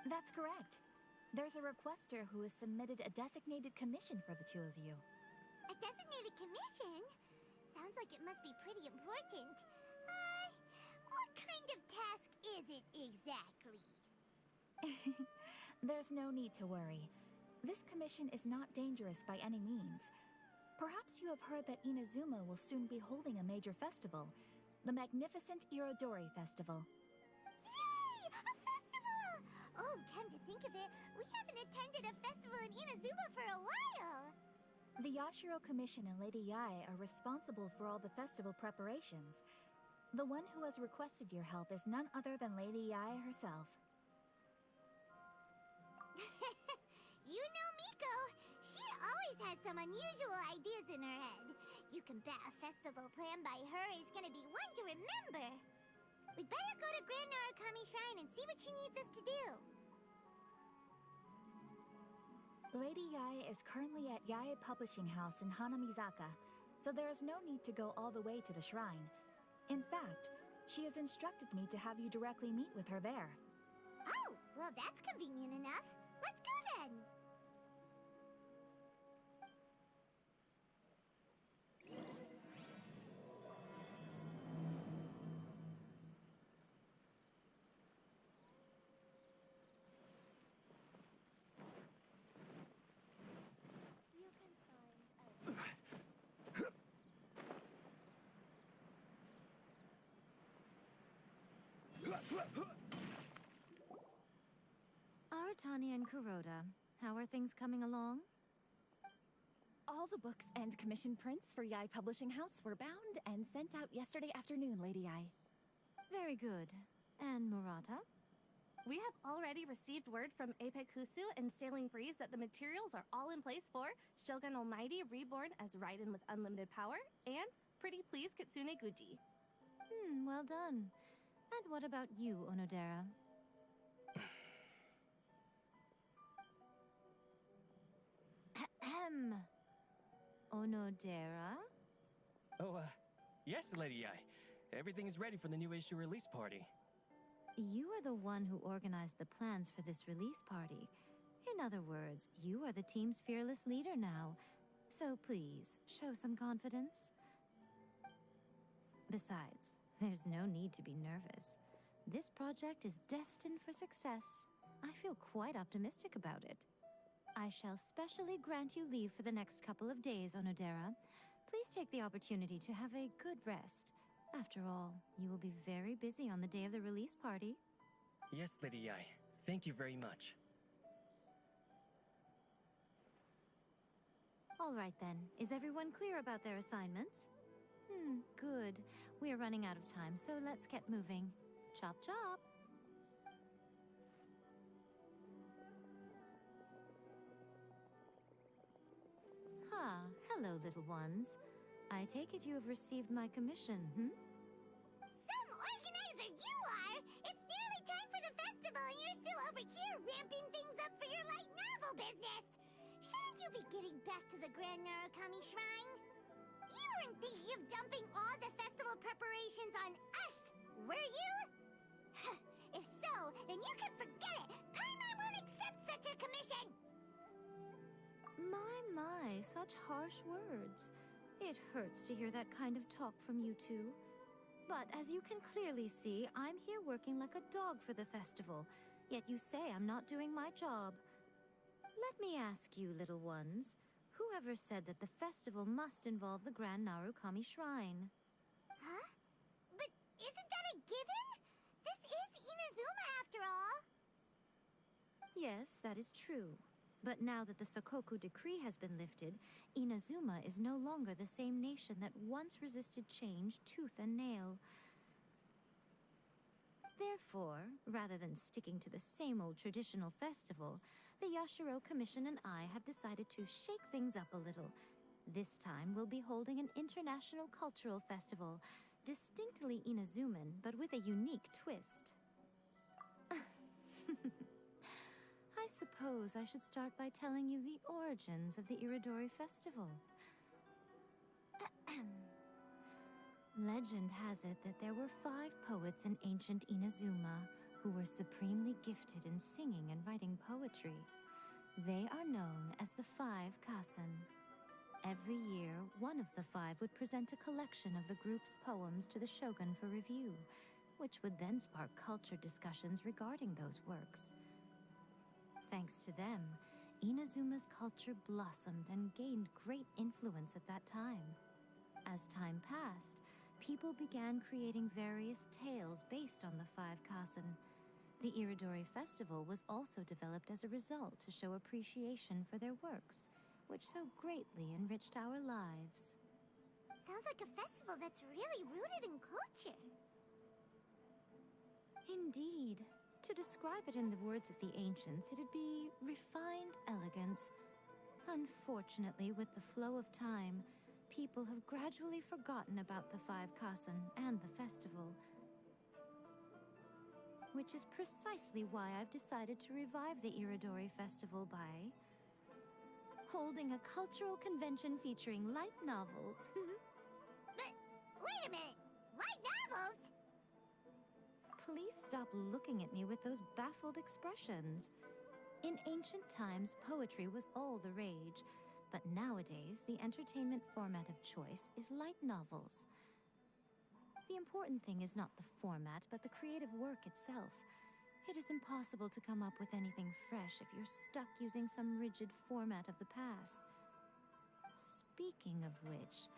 That's correct. There's a requester who has submitted a designated commission for the two of you. A designated commission? Sounds like it must be pretty important. What kind of task is it exactly? There's no need to worry. This commission is not dangerous by any means. Perhaps you have heard that Inazuma will soon be holding a major festival, the magnificent Irodori Festival. Yay! A festival! Oh, come to think of it, we haven't attended a festival in Inazuma for a while! The Yashiro Commission and Lady Yae are responsible for all the festival preparations. The one who has requested your help is none other than Lady Yae herself. You know Miko. She always has some unusual ideas in her head. You can bet a festival planned by her is gonna be one to remember. We'd better go to Grand Narukami Shrine and see what she needs us to do. Lady Yae is currently at Yae Publishing House in Hanamizaka, so there is no need to go all the way to the shrine. In fact, she has instructed me to have you directly meet with her there. Oh, well that's convenient enough. Let's go then. Aratani and Kuroda, how are things coming along? All the books and commission prints for Yae Publishing House were bound and sent out yesterday afternoon, Lady Yae. Very good. And Murata? We have already received word from Apekusu and Sailing Breeze that the materials are all in place for Shogun Almighty reborn as Raiden with unlimited power and Pretty Please Kitsune Guji. Well done. And what about you, Onodera? Ahem. Onodera? Oh, yes, Lady Yae. Everything is ready for the new issue release party. You are the one who organized the plans for this release party. In other words, you are the team's fearless leader now. So please, show some confidence. Besides, there's no need to be nervous. This project is destined for success. I feel quite optimistic about it. I shall specially grant you leave for the next couple of days, Onodera. Please take the opportunity to have a good rest. After all, you will be very busy on the day of the release party. Yes, Lady Yae. Thank you very much. All right then. Is everyone clear about their assignments? Good. We are running out of time, so let's get moving. Chop chop! Hello, little ones. I take it you have received my commission, Some organizer you are! It's nearly time for the festival and you're still over here ramping things up for your light novel business! Shouldn't you be getting back to the Grand Narukami Shrine? You weren't thinking of dumping all the festival preparations on us, were you? If so, then you can forget it! Paimon won't accept such a commission! My, such harsh words. It hurts to hear that kind of talk from you two. But as you can clearly see, I'm here working like a dog for the festival. Yet you say I'm not doing my job. Let me ask you, little ones. Whoever said that the festival must involve the Grand Narukami Shrine? Huh? But isn't that a given? This is Inazuma after all. Yes, that is true. But now that the Sakoku Decree has been lifted, Inazuma is no longer the same nation that once resisted change tooth and nail. Therefore, rather than sticking to the same old traditional festival, the Yashiro Commission and I have decided to shake things up a little. This time we'll be holding an international cultural festival, distinctly Inazuman, but with a unique twist. I suppose I should start by telling you the origins of the Irodori Festival. Legend has it that there were 5 poets in ancient Inazuma, who were supremely gifted in singing and writing poetry. They are known as the Five Kaisen. Every year, one of the five would present a collection of the group's poems to the shogun for review, which would then spark culture discussions regarding those works. Thanks to them, Inazuma's culture blossomed and gained great influence at that time. As time passed, people began creating various tales based on the Five Kaisen. The Irodori Festival was also developed as a result to show appreciation for their works, which so greatly enriched our lives. Sounds like a festival that's really rooted in culture. Indeed. To describe it in the words of the ancients, it'd be refined elegance. Unfortunately, with the flow of time, people have gradually forgotten about the Five Kaisen and the festival. Which is precisely why I've decided to revive the Irodori Festival by holding a cultural convention featuring light novels. But, wait a minute! Light novels? Please stop looking at me with those baffled expressions. In ancient times, poetry was all the rage, but nowadays, the entertainment format of choice is light novels. The important thing is not the format, but the creative work itself. It is impossible to come up with anything fresh if you're stuck using some rigid format of the past. Speaking of which,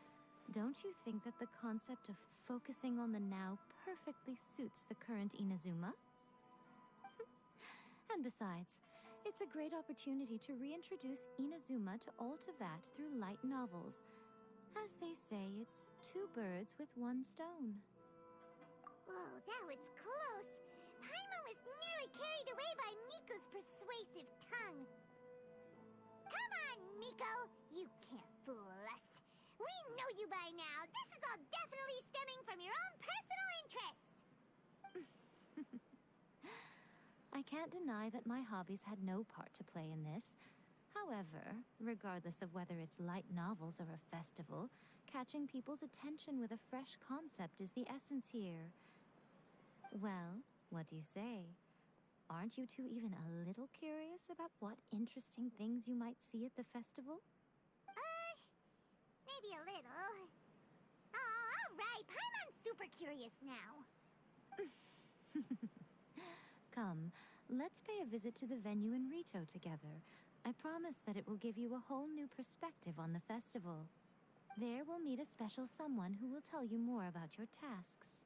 don't you think that the concept of focusing on the now perfectly suits the current Inazuma? And besides, it's a great opportunity to reintroduce Inazuma to Ultivat through light novels. As they say, it's two birds with one stone. Whoa, that was close. Paimon was nearly carried away by Miko's persuasive tongue. Come on, Miko! You can't fool us. We know you by now. This is all definitely stemming from your own personal interest. I can't deny that my hobbies had no part to play in this. However, regardless of whether it's light novels or a festival, catching people's attention with a fresh concept is the essence here. Well, what do you say? Aren't you two even a little curious about what interesting things you might see at the festival? Maybe a little. Oh, all right. Paimon's super curious now. Come, let's pay a visit to the venue in Ritou together. I promise that it will give you a whole new perspective on the festival. There we'll meet a special someone who will tell you more about your tasks.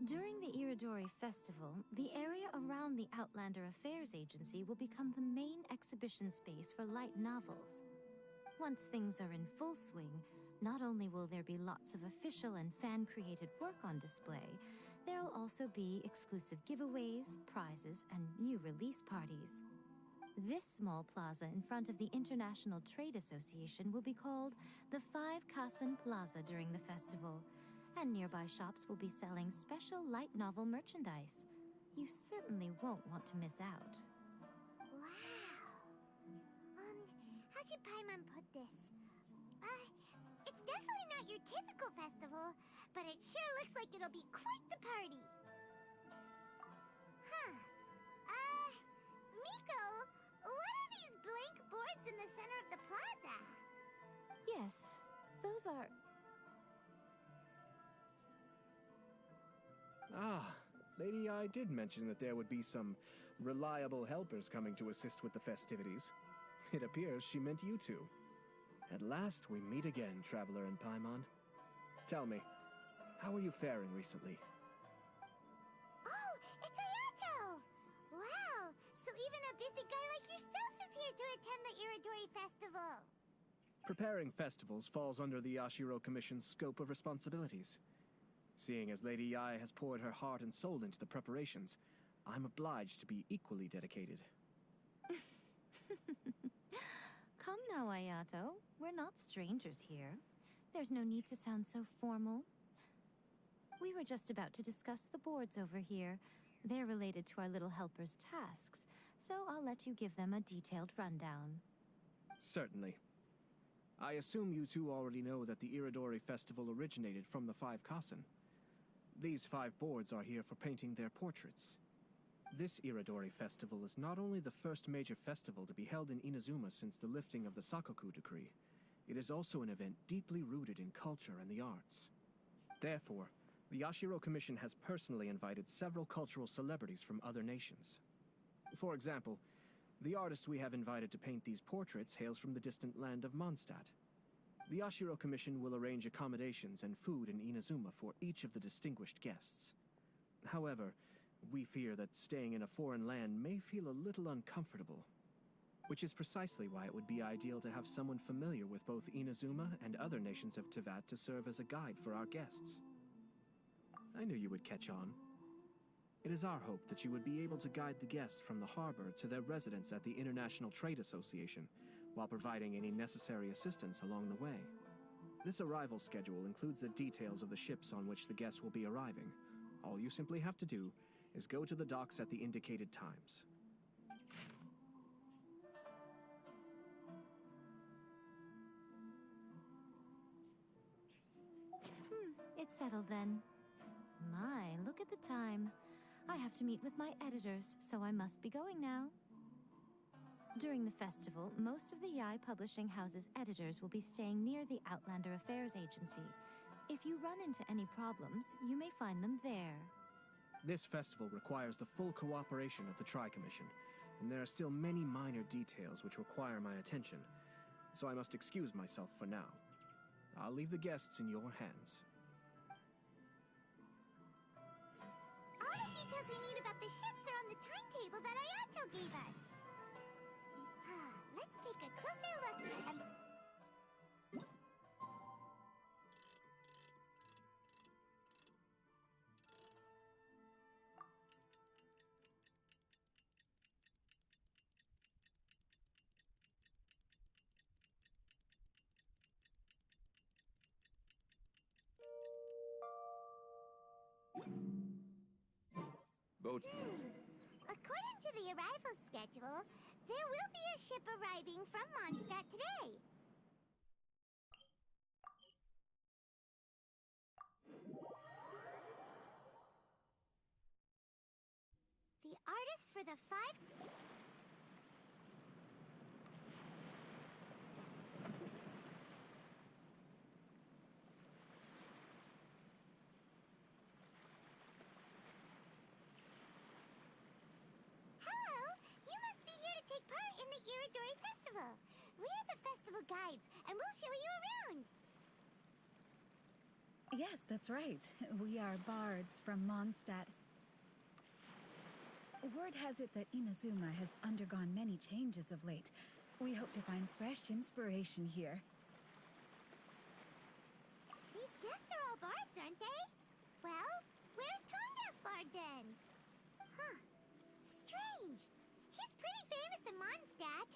During the Irodori Festival, the area around the Outlander Affairs Agency will become the main exhibition space for light novels. Once things are in full swing, not only will there be lots of official and fan-created work on display, there'll also be exclusive giveaways, prizes, and new release parties. This small plaza in front of the International Trade Association will be called the Five Kaisen Plaza during the festival, and nearby shops will be selling special light novel merchandise. You certainly won't want to miss out. Wow. How should Paimon put this? It's definitely not your typical festival, but it sure looks like it'll be quite the party. Miko, what are these blank boards in the center of the plaza? Yes, those are... Lady Yae did mention that there would be some reliable helpers coming to assist with the festivities. It appears she meant you two. At last we meet again, Traveler and Paimon. Tell me, how are you faring recently? Oh, it's Ayato! Wow, so even a busy guy like yourself is here to attend the Irodori Festival. Preparing festivals falls under the Yashiro Commission's scope of responsibilities. Seeing as Lady Yae has poured her heart and soul into the preparations, I'm obliged to be equally dedicated. Come now, Ayato. We're not strangers here. There's no need to sound so formal. We were just about to discuss the boards over here. They're related to our little helper's tasks, so I'll let you give them a detailed rundown. Certainly. I assume you two already know that the Irodori Festival originated from the Five Kaisen. These 5 boards are here for painting their portraits. This Irodori Festival is not only the first major festival to be held in Inazuma since the lifting of the Sakoku Decree, it is also an event deeply rooted in culture and the arts. Therefore, the Yashiro Commission has personally invited several cultural celebrities from other nations. For example, the artist we have invited to paint these portraits hails from the distant land of Mondstadt. The Yashiro Commission will arrange accommodations and food in Inazuma for each of the distinguished guests. However, we fear that staying in a foreign land may feel a little uncomfortable, which is precisely why it would be ideal to have someone familiar with both Inazuma and other nations of Teyvat to serve as a guide for our guests. I knew you would catch on. It is our hope that you would be able to guide the guests from the harbor to their residence at the International Trade Association, while providing any necessary assistance along the way. This arrival schedule includes the details of the ships on which the guests will be arriving. All you simply have to do is go to the docks at the indicated times. It's settled then. My, look at the time. I have to meet with my editors, so I must be going now. During the festival, most of the Yae Publishing House's editors will be staying near the Outlander Affairs Agency. If you run into any problems, you may find them there. This festival requires the full cooperation of the Tri-Commission, and there are still many minor details which require my attention, so I must excuse myself for now. I'll leave the guests in your hands. All the details we need about the ships are on the timetable that Ayato gave us. Let's take a closer look and... Boat. According to the arrival schedule, there will be a ship arriving from Mondstadt today. The artist for the Five... Irodori Festival. We're the festival guides, and we'll show you around. Yes, that's right. We are bards from Mondstadt. Word has it that Inazuma has undergone many changes of late. We hope to find fresh inspiration here. These guests are all bards, aren't they? Well, where's Tone-Deaf Bard then? Huh. Strange. He's pretty famous in Mondstadt.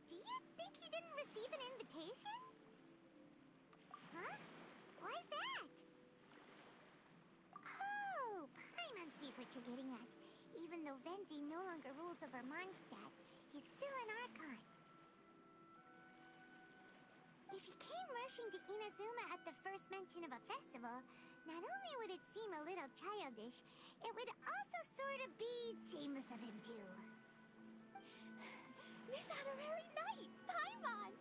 Do you think he didn't receive an invitation? Huh? Why's that? Oh, Paimon sees what you're getting at. Even though Venti no longer rules over Mondstadt, he's still an archon. If he came rushing to Inazuma at the first mention of a festival, not only would it seem a little childish, it would also sort of be shameless of him too. Miss Honorary Knight, Paimon!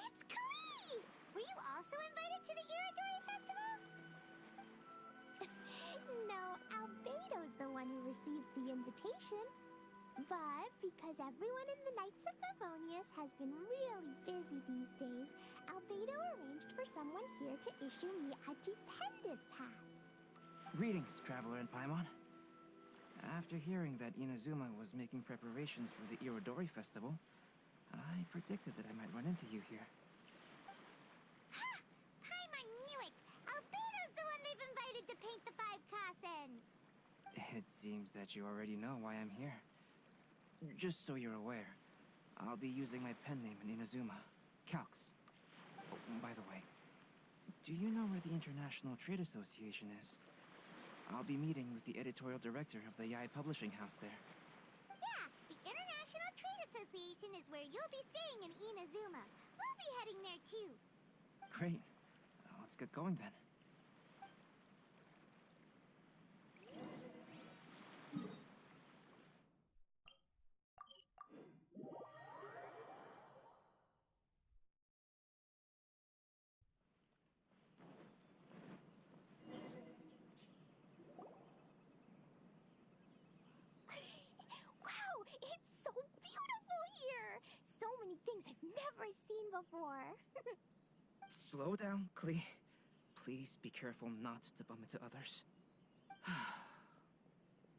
It's Klee! Were you also invited to the Irodori Festival? No, Albedo's the one who received the invitation. But because everyone in the Knights of Favonius has been really busy these days, Albedo arranged for someone here to issue me a dependent pass. Greetings, Traveler and Paimon. After hearing that Inazuma was making preparations for the Irodori Festival, I predicted that I might run into you here. Ha! Paimon knew it! Albedo's the one they've invited to paint the Five Kaisen! It seems that you already know why I'm here. Just so you're aware, I'll be using my pen name in Inazuma, Calx. Oh, by the way, do you know where the International Trade Association is? I'll be meeting with the editorial director of the Yae Publishing House there. Yeah, the International Trade Association is where you'll be staying in Inazuma. We'll be heading there too. Great. Let's get going then. Never seen before. Slow down, Klee. Please be careful not to bump into others.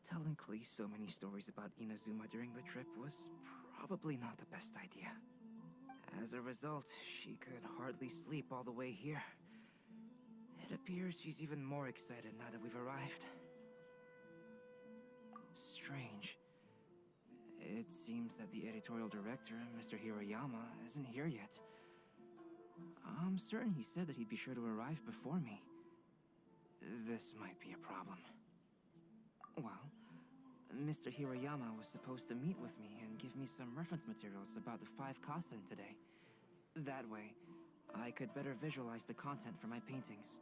Telling Klee so many stories about Inazuma during the trip was probably not the best idea. As a result, she could hardly sleep all the way here. It appears she's even more excited now that we've arrived. Strange. It seems that the editorial director, Mr. Hiriyama, isn't here yet. I'm certain he said that he'd be sure to arrive before me. This might be a problem. Well, Mr. Hiriyama was supposed to meet with me and give me some reference materials about the Five Kaisen today. That way, I could better visualize the content for my paintings.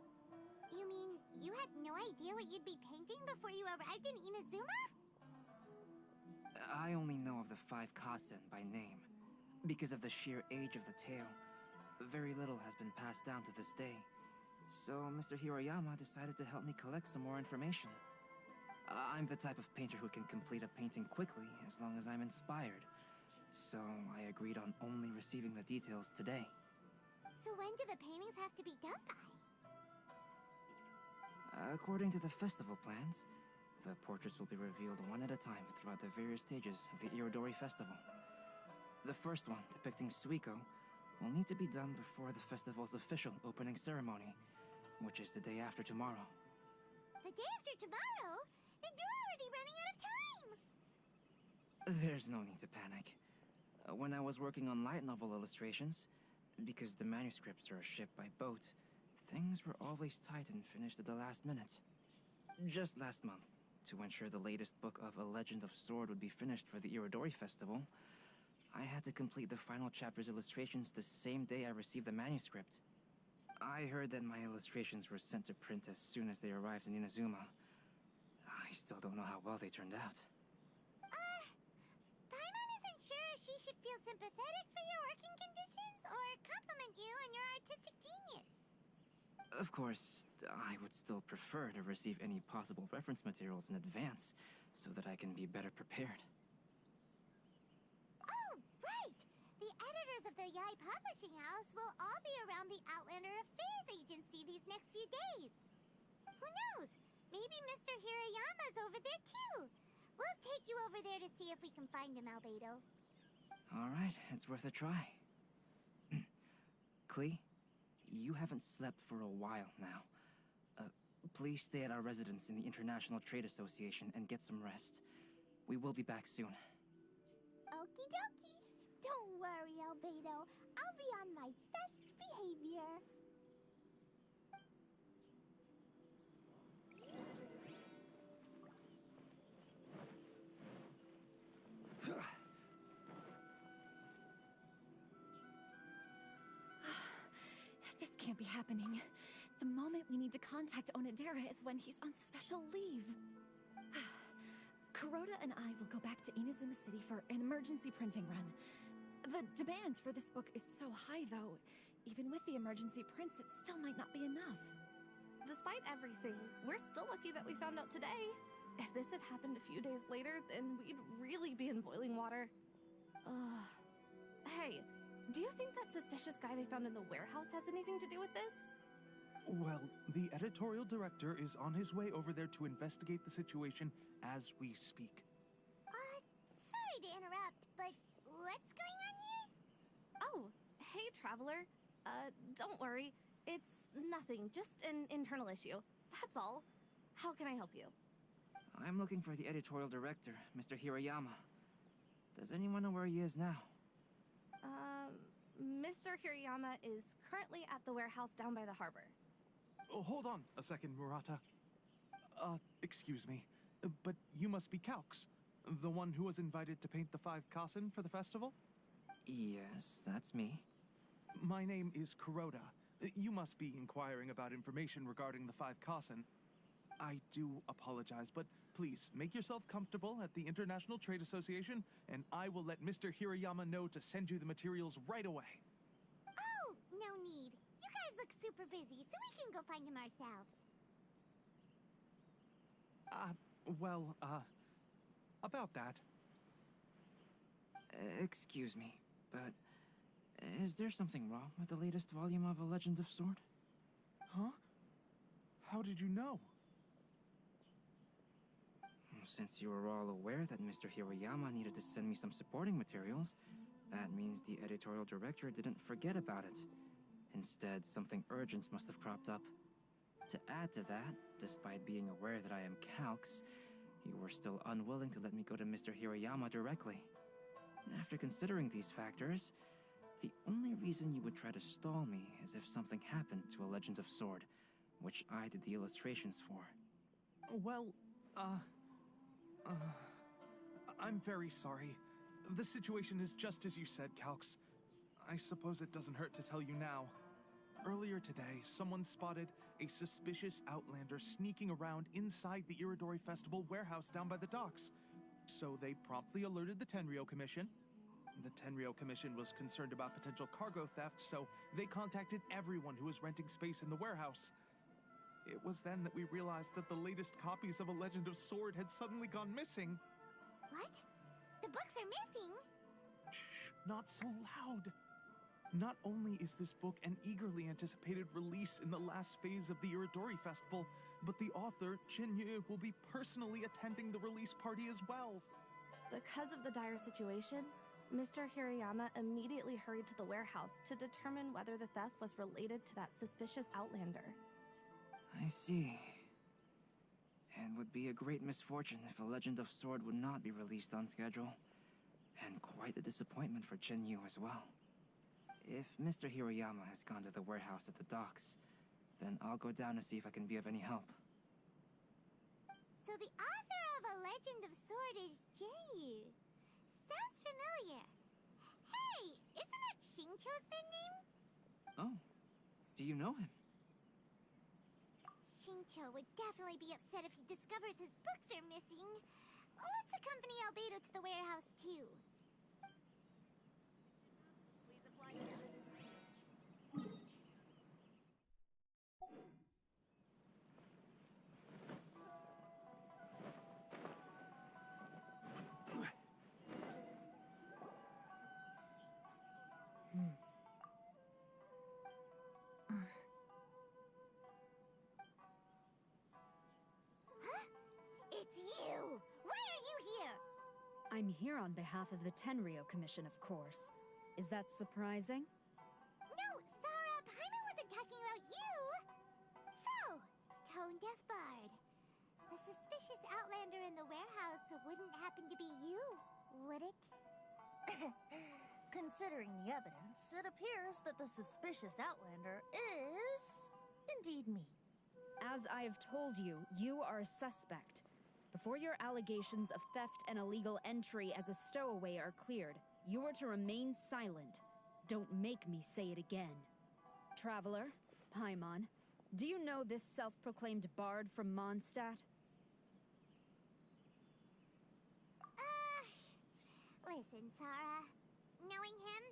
You mean you had no idea what you'd be painting before you arrived in Inazuma? I only know of the Five Kaisen by name. Because of the sheer age of the tale, very little has been passed down to this day. So Mr. Hiriyama decided to help me collect some more information. I'm the type of painter who can complete a painting quickly as long as I'm inspired. So I agreed on only receiving the details today. So when do the paintings have to be done by? According to the festival plans, the portraits will be revealed one at a time throughout the various stages of the Irodori Festival. The first one, depicting Suikou, will need to be done before the festival's official opening ceremony, which is the day after tomorrow. The day after tomorrow? Then you're already running out of time! There's no need to panic. When I was working on light novel illustrations, because the manuscripts are shipped by boat, things were always tight and finished at the last minute. Just last month, to ensure the latest book of A Legend of Sword would be finished for the Irodori Festival, I had to complete the final chapter's illustrations the same day I received the manuscript. I heard that my illustrations were sent to print as soon as they arrived in Inazuma. I still don't know how well they turned out. Paimon isn't sure if she should feel sympathetic for your working conditions or compliment you on your artistic genius. Of course, I would still prefer to receive any possible reference materials in advance, so that I can be better prepared. Oh, right! The editors of the Yae Publishing House will all be around the Outlander Affairs Agency these next few days. Who knows? Maybe Mr. Hiriyama's over there too. We'll take you over there to see if we can find him, Albedo. Alright, it's worth a try. Klee, you haven't slept for a while now. Please stay at our residence in the International Trade Association and get some rest. We will be back soon. Okie dokie. Don't worry, Albedo. I'll be on my best behavior. This can't be happening. The moment we need to contact Onodera is when he's on special leave. Kuroda and I will go back to Inazuma City for an emergency printing run. The demand for this book is so high, though. Even with the emergency prints, it still might not be enough. Despite everything, we're still lucky that we found out today. If this had happened a few days later, then we'd really be in boiling water. Hey, do you think that suspicious guy they found in the warehouse has anything to do with this? Well, the editorial director is on his way over there to investigate the situation as we speak. Sorry to interrupt, but what's going on here? Oh, hey, Traveler. Don't worry. It's nothing, just an internal issue. That's all. How can I help you? I'm looking for the editorial director, Mr. Hiriyama. Does anyone know where he is now? Mr. Hiriyama is currently at the warehouse down by the harbor. Oh, hold on a second, Murata. Excuse me, but you must be Calx, the one who was invited to paint the Five Kaisen for the festival? Yes, that's me. My name is Kuroda. You must be inquiring about information regarding the Five Kaisen. I do apologize, but please make yourself comfortable at the International Trade Association, and I will let Mr. Hiriyama know to send you the materials right away. Oh, no need. You guys look super busy, so we can go find him ourselves. About that. Excuse me, but is there something wrong with the latest volume of A Legend of Sword? Huh? How did you know? Since you were all aware that Mr. Hiriyama needed to send me some supporting materials, that means the editorial director didn't forget about it. Instead, something urgent must have cropped up. To add to that, despite being aware that I am Calx, you were still unwilling to let me go to Mr. Hiriyama directly. After considering these factors, the only reason you would try to stall me is if something happened to A Legend of Sword, which I did the illustrations for. Well, I'm very sorry. The situation is just as you said, Calx. I suppose it doesn't hurt to tell you now. Earlier today, someone spotted a suspicious Outlander sneaking around inside the Irodori Festival warehouse down by the docks. So they promptly alerted the Tenryou Commission. The Tenryou Commission was concerned about potential cargo theft, so they contacted everyone who was renting space in the warehouse. It was then that we realized that the latest copies of A Legend of Sword had suddenly gone missing. What? The books are missing? Shh, not so loud. Not only is this book an eagerly anticipated release in the last phase of the Irodori Festival, but the author, Jinyu, will be personally attending the release party as well. Because of the dire situation, Mr. Hiriyama immediately hurried to the warehouse to determine whether the theft was related to that suspicious Outlander. I see. It would be a great misfortune if A Legend of Sword would not be released on schedule. And quite a disappointment for Jinyu as well. If Mr. Hiriyama has gone to the warehouse at the docks, then I'll go down to see if I can be of any help. So the author of A Legend of Sword is Jinyu. Sounds familiar. Hey, isn't that Xingqiu's pen name? Oh, do you know him? Xingqiu would definitely be upset if he discovers his books are missing. Let's accompany Albedo to the warehouse, too. Please apply here. It's you! Why are you here? I'm here on behalf of the Tenryou Commission, of course. Is that surprising? No, Sarah, Paimon wasn't talking about you! So, tone-deaf bard. The suspicious Outlander in the warehouse wouldn't happen to be you, would it? Considering the evidence, it appears that the suspicious Outlander is indeed me. As I have told you, you are a suspect. Before your allegations of theft and illegal entry as a stowaway are cleared, you are to remain silent. Don't make me say it again. Traveler, Paimon, do you know this self-proclaimed bard from Mondstadt? Listen, Sarah. Knowing him,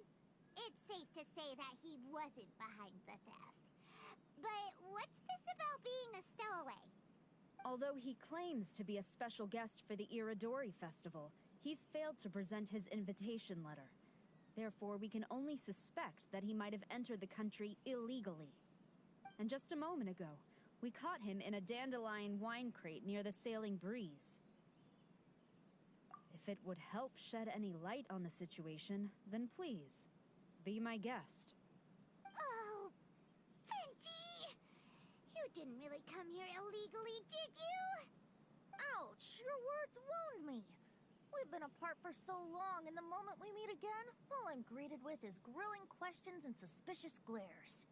it's safe to say that he wasn't behind the theft. But what's this about being a stowaway? Although he claims to be a special guest for the Irodori Festival, he's failed to present his invitation letter. Therefore, we can only suspect that he might have entered the country illegally. And just a moment ago, we caught him in a dandelion wine crate near the Sailing Breeze. If it would help shed any light on the situation, then please, be my guest. Oh, Fenty! You didn't really come here illegally, did you? Ouch! Your words wound me. We've been apart for so long, and the moment we meet again, all I'm greeted with is grilling questions and suspicious glares.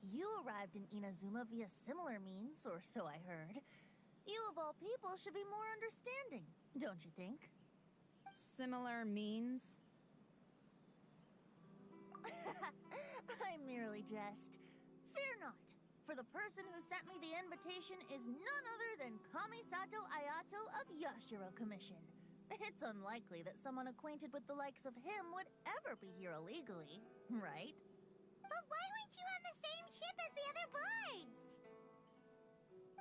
You arrived in Inazuma via similar means, or so I heard. You of all people should be more understanding, don't you think? Similar means? I merely jest. Fear not, for the person who sent me the invitation is none other than Kamisato Ayato of Yashiro Commission. It's unlikely that someone acquainted with the likes of him would ever be here illegally, right? But why weren't you on the same ship as the other bards?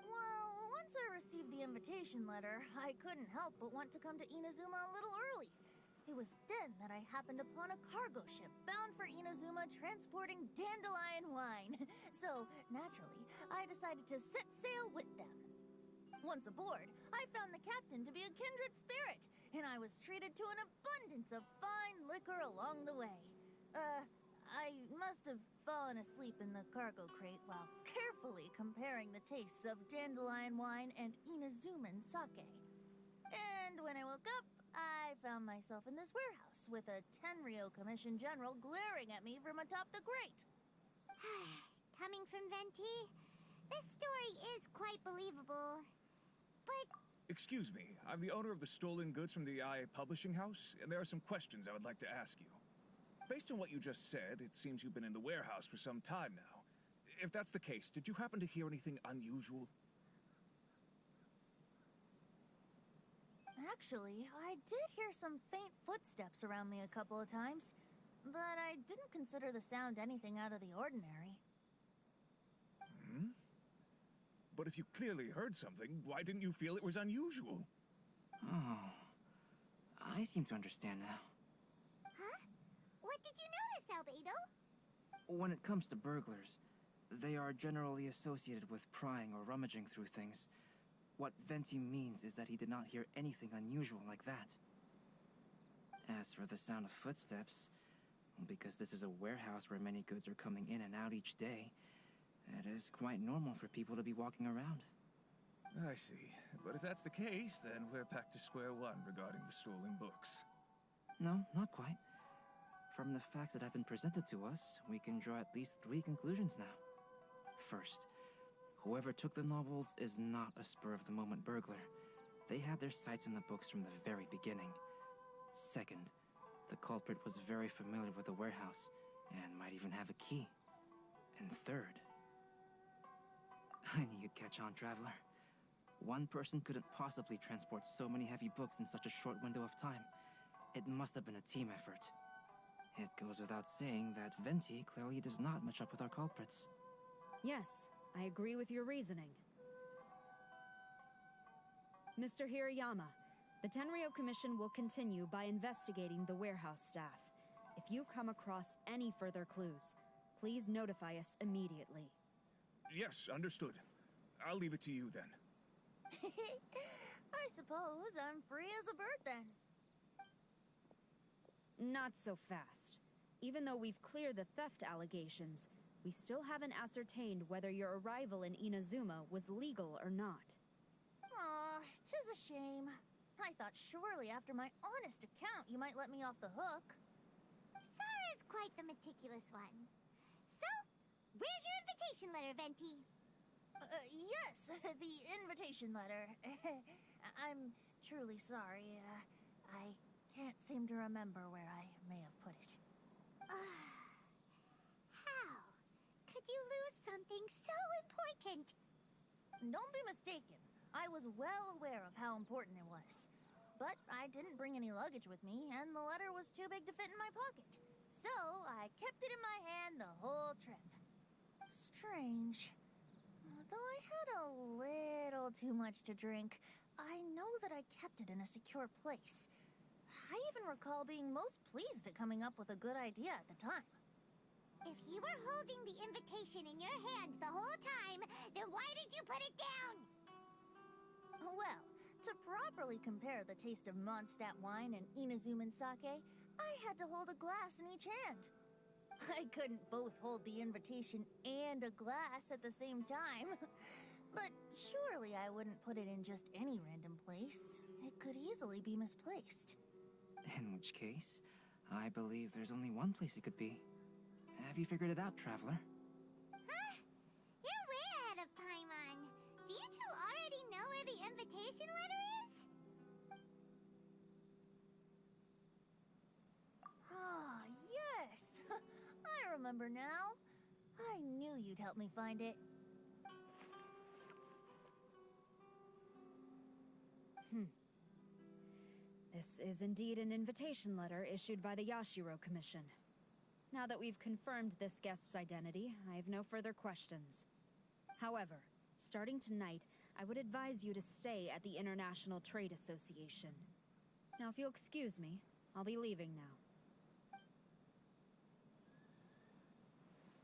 Well, once I received the invitation letter, I couldn't help but want to come to Inazuma a little early. It was then that I happened upon a cargo ship bound for Inazuma transporting dandelion wine. So, naturally, I decided to set sail with them. Once aboard, I found the captain to be a kindred spirit, and I was treated to an abundance of fine liquor along the way. I must have fallen asleep in the cargo crate while carefully comparing the tastes of dandelion wine and Inazuman sake. And when I woke up, I found myself in this warehouse with a Tenryou Commission General glaring at me from atop the grate. Coming from Venti, this story is quite believable. But... Excuse me, I'm the owner of the stolen goods from the Yae Publishing House, and there are some questions I would like to ask you. Based on what you just said, it seems you've been in the warehouse for some time now. If that's the case, did you happen to hear anything unusual? Actually, I did hear some faint footsteps around me a couple of times, but I didn't consider the sound anything out of the ordinary. Hmm? But if you clearly heard something, why didn't you feel it was unusual? Oh, I seem to understand now. Huh? What did you notice, Albedo? When it comes to burglars, they are generally associated with prying or rummaging through things. What Venti means is that he did not hear anything unusual like that. As for the sound of footsteps, because this is a warehouse where many goods are coming in and out each day, it is quite normal for people to be walking around. I see. But if that's the case, then we're back to square one regarding the stolen books. No, not quite. From the facts that have been presented to us, we can draw at least 3 conclusions now. First, whoever took the novels is not a spur-of-the-moment burglar. They had their sights on the books from the very beginning. Second, the culprit was very familiar with the warehouse, and might even have a key. And third... I knew you'd catch on, Traveler. One person couldn't possibly transport so many heavy books in such a short window of time. It must have been a team effort. It goes without saying that Venti clearly does not match up with our culprits. Yes, I agree with your reasoning. Mr. Hiriyama, the Tenryou Commission will continue by investigating the warehouse staff. If you come across any further clues, please notify us immediately. Yes, understood. I'll leave it to you then. I suppose I'm free as a bird then. Not so fast. Even though we've cleared the theft allegations, we still haven't ascertained whether your arrival in Inazuma was legal or not. Aw, 'tis a shame. I thought surely after my honest account you might let me off the hook. Sara's quite the meticulous one. So, where's your invitation letter, Venti? Yes, the invitation letter. I'm truly sorry. I can't seem to remember where I may have put it. How could you lose something so important? Don't be mistaken. I was well aware of how important it was. But I didn't bring any luggage with me, and the letter was too big to fit in my pocket. So I kept it in my hand the whole trip. Strange. Though I had a little too much to drink, I know that I kept it in a secure place. I even recall being most pleased at coming up with a good idea at the time. If you were holding the invitation in your hand the whole time, then why did you put it down? Well, to properly compare the taste of Mondstadt wine and Inazuman sake, I had to hold a glass in each hand. I couldn't both hold the invitation and a glass at the same time. But surely I wouldn't put it in just any random place. It could easily be misplaced. In which case, I believe there's only one place it could be. Have you figured it out, Traveler? Huh? You're way ahead of Paimon. Do you two already know where the invitation letter is? Ah, yes! I remember now. I knew you'd help me find it. This is indeed an invitation letter issued by the Yashiro Commission. Now that we've confirmed this guest's identity, I have no further questions. However, starting tonight, I would advise you to stay at the International Trade Association. Now, if you'll excuse me, I'll be leaving now.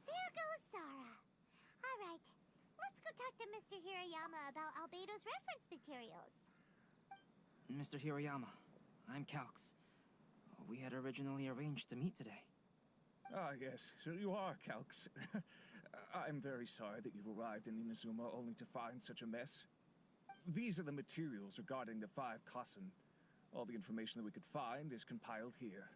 There goes Sara. All right, let's go talk to Mr. Hiriyama about Albedo's reference materials. Mr. Hiriyama, I'm Calx. We had originally arranged to meet today. Ah, yes, so you are Calx. I'm very sorry that you've arrived in Inazuma only to find such a mess. These are the materials regarding the Five Kaisen. All the information that we could find is compiled here.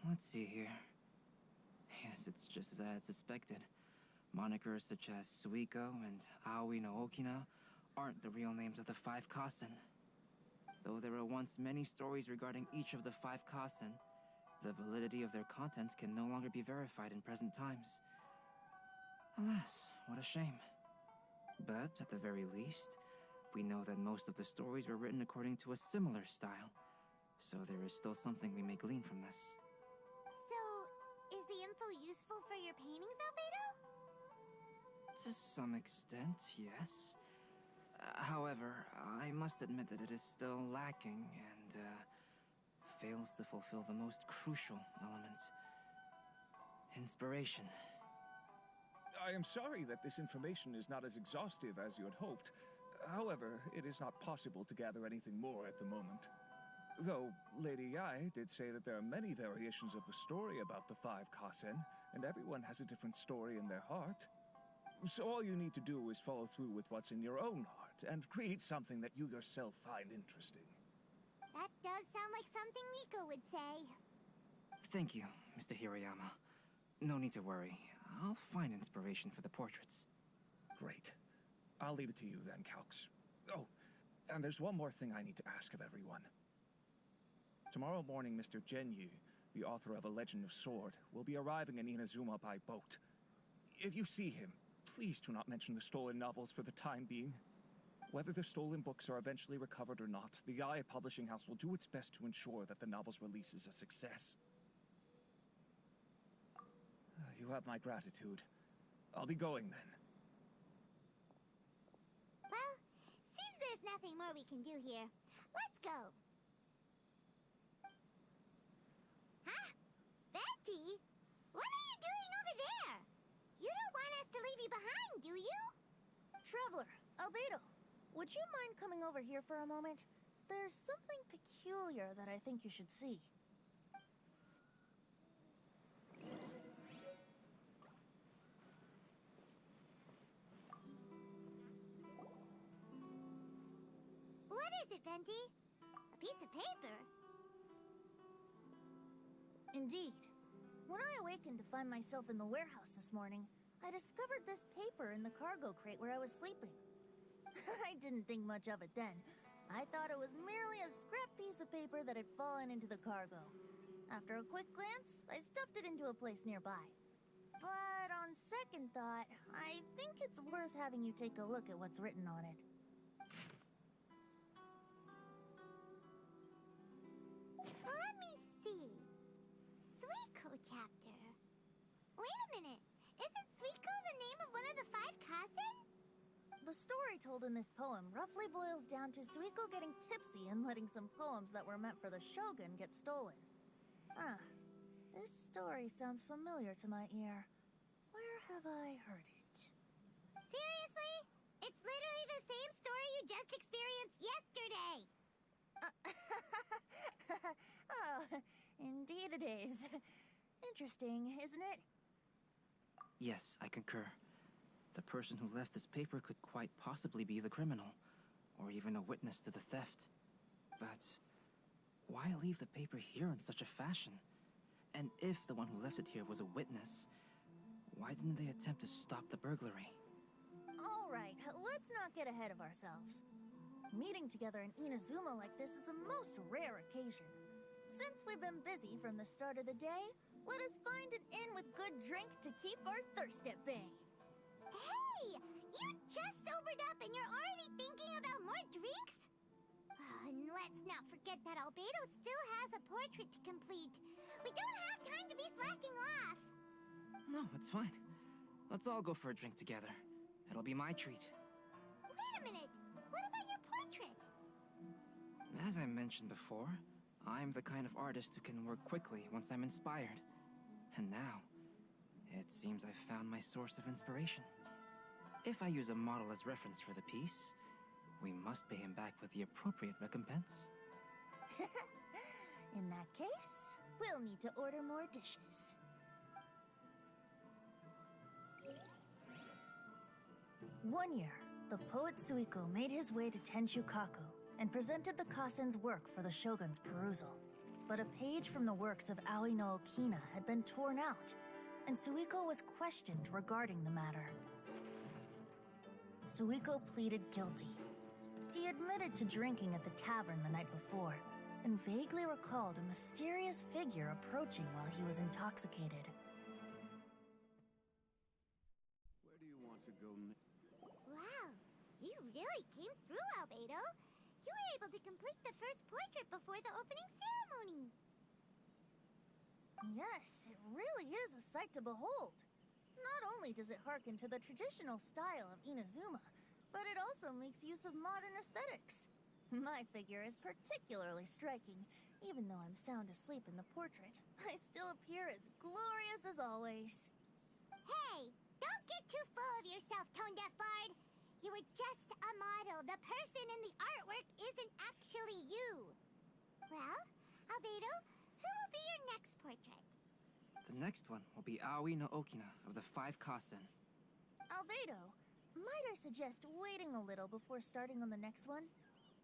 Let's see here. Yes, it's just as I had suspected. Monikers such as Suikou and Aoi no Okina aren't the real names of the Five Kaisen. Though there were once many stories regarding each of the Five Kaisen, the validity of their contents can no longer be verified in present times. Alas, what a shame. But at the very least, we know that most of the stories were written according to a similar style, so there is still something we may glean from this. So, is the info useful for your paintings, Albedo? To some extent, yes. However, I must admit that it is still lacking and fails to fulfill the most crucial element. Inspiration. I am sorry that this information is not as exhaustive as you had hoped. However, it is not possible to gather anything more at the moment. Though, Lady Yae did say that there are many variations of the story about the Five Kaisen, and everyone has a different story in their heart. So all you need to do is follow through with what's in your own heart, and create something that you yourself find interesting. That does sound like something Miko would say. Thank you, Mr. Hiriyama. No need to worry. I'll find inspiration for the portraits. Great. I'll leave it to you then, Calx. Oh, and there's one more thing I need to ask of everyone. Tomorrow morning, Mr. Genyu, the author of A Legend of Sword, will be arriving in Inazuma by boat. If you see him, please do not mention the stolen novels for the time being. Whether the stolen books are eventually recovered or not, the Yae Publishing House will do its best to ensure that the novel's release is a success. You have my gratitude. I'll be going then. Well, seems there's nothing more we can do here. Let's go. Huh? Betty? What are you doing over there? You don't want us to leave you behind, do you? Traveler, Albedo, would you mind coming over here for a moment? There's something peculiar that I think you should see. What is it, Venti? A piece of paper? Indeed. When I awakened to find myself in the warehouse this morning, I discovered this paper in the cargo crate where I was sleeping. I didn't think much of it then. I thought it was merely a scrap piece of paper that had fallen into the cargo. After a quick glance, I stuffed it into a place nearby. But on second thought, I think it's worth having you take a look at what's written on it. Let me see. Suikou chapter. Wait a minute. Isn't Suikou the name of one of the Five Kaisen? The story told in this poem roughly boils down to Suikou getting tipsy and letting some poems that were meant for the shogun get stolen. Ah, this story sounds familiar to my ear. Where have I heard it? Seriously? It's literally the same story you just experienced yesterday! nowadays. Interesting, isn't it? Yes, I concur. The person who left this paper could quite possibly be the criminal, or even a witness to the theft. But why leave the paper here in such a fashion? And if the one who left it here was a witness, why didn't they attempt to stop the burglary? Alright, let's not get ahead of ourselves. Meeting together in Inazuma like this is a most rare occasion. Since we've been busy from the start of the day, let us find an inn with good drink to keep our thirst at bay. Hey! You just sobered up and you're already thinking about more drinks? And let's not forget that Albedo still has a portrait to complete. We don't have time to be slacking off. No, it's fine. Let's all go for a drink together. It'll be my treat. Wait a minute. What about your portrait? As I mentioned before, I'm the kind of artist who can work quickly once I'm inspired. And now, it seems I've found my source of inspiration. If I use a model as reference for the piece, we must pay him back with the appropriate recompense. In that case, we'll need to order more dishes. One year, the poet Suikou made his way to Tenshukaku and presented the Kasen's work for the shogun's perusal. But a page from the works of Aoi no Okina had been torn out, and Suikou was questioned regarding the matter. Suikou pleaded guilty. He admitted to drinking at the tavern the night before, and vaguely recalled a mysterious figure approaching while he was intoxicated. Where do you want to go next? Wow, you really came through, Albedo. You were able to complete the first portrait before the opening ceremony. Yes, it really is a sight to behold. Not only does it harken to the traditional style of Inazuma, but it also makes use of modern aesthetics. My figure is particularly striking. Even though I'm sound asleep in the portrait, I still appear as glorious as always. Hey, don't get too full of yourself, tone-deaf bard. You were just a model. The person in the artwork isn't actually you. Well, Albedo, who will be your next portrait? The next one will be Aoi no Okina of the Five Kaisen. Albedo, might I suggest waiting a little before starting on the next one?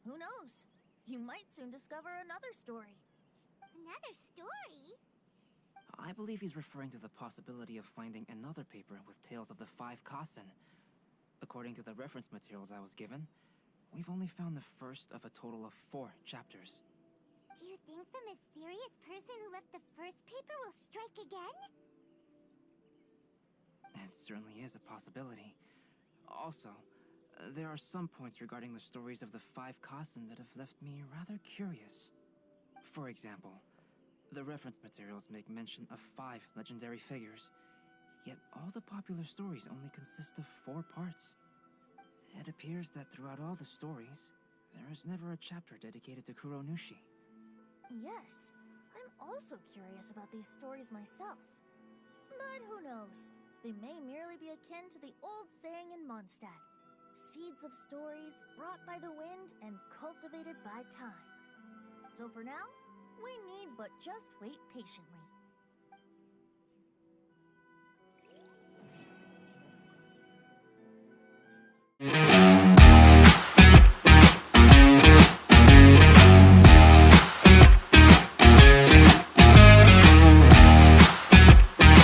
Who knows? You might soon discover another story. Another story? I believe he's referring to the possibility of finding another paper with tales of the Five Kaisen. According to the reference materials I was given, we've only found the first of a total of 4 chapters. Do you think the mysterious person who left the first paper will strike again? It certainly is a possibility. Also, there are some points regarding the stories of the Five Kaisen that have left me rather curious. For example, the reference materials make mention of 5 legendary figures, yet all the popular stories only consist of 4 parts. It appears that throughout all the stories, there is never a chapter dedicated to Kuronushi. Yes, I'm also curious about these stories myself. But who knows? They may merely be akin to the old saying in Mondstadt. Seeds of stories brought by the wind and cultivated by time. So for now, we need but just wait patiently.